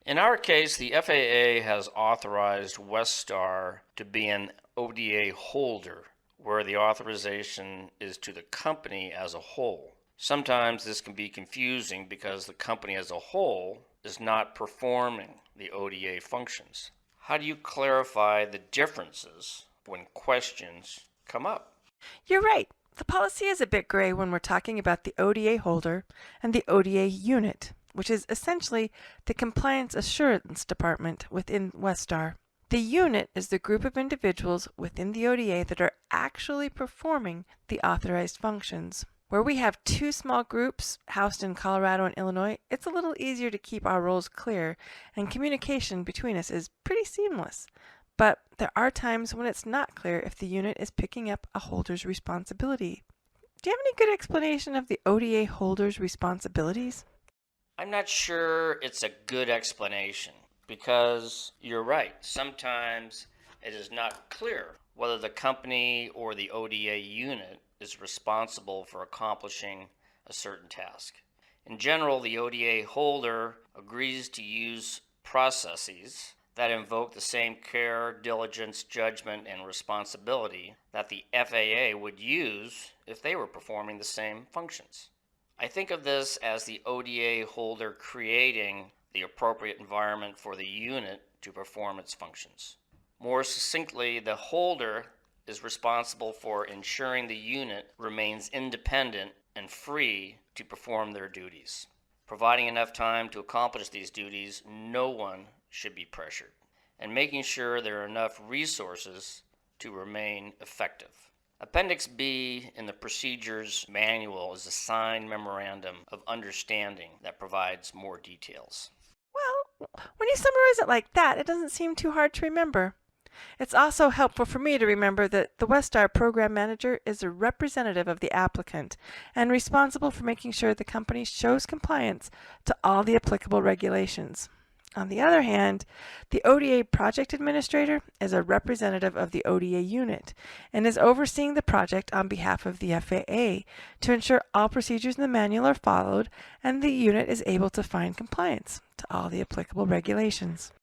In our case, the FAA has authorized Westar to be an ODA holder, where the authorization is to the company as a whole. Sometimes this can be confusing because the company as a whole is not performing the ODA functions. How do you clarify the differences when questions come up? You're right. The policy is a bit gray when we're talking about the ODA holder and the ODA unit, which is essentially the compliance assurance department within Westar. The unit is the group of individuals within the ODA that are actually performing the authorized functions. Where we have two small groups housed in Colorado and Illinois, it's a little easier to keep our roles clear, and communication between us is pretty seamless. But there are times when it's not clear if the unit is picking up a holder's responsibility. Do you have any good explanation of the ODA holder's responsibilities? I'm not sure it's a good explanation because you're right. Sometimes it is not clear whether the company or the ODA unit is responsible for accomplishing a certain task. In general, the ODA holder agrees to use processes that invoke the same care, diligence, judgment, and responsibility that the FAA would use if they were performing the same functions. I think of this as the ODA holder creating the appropriate environment for the unit to perform its functions. More succinctly, the holder is responsible for ensuring the unit remains independent and free to perform their duties. Providing enough time to accomplish these duties, no one should be pressured, and making sure there are enough resources to remain effective. Appendix B in the procedures manual is a signed memorandum of understanding that provides more details. Well, when you summarize it like that, it doesn't seem too hard to remember. It's also helpful for me to remember that the Westar program manager is a representative of the applicant and responsible for making sure the company shows compliance to all the applicable regulations. On the other hand, the ODA project administrator is a representative of the ODA unit and is overseeing the project on behalf of the FAA to ensure all procedures in the manual are followed and the unit is able to find compliance to all the applicable regulations.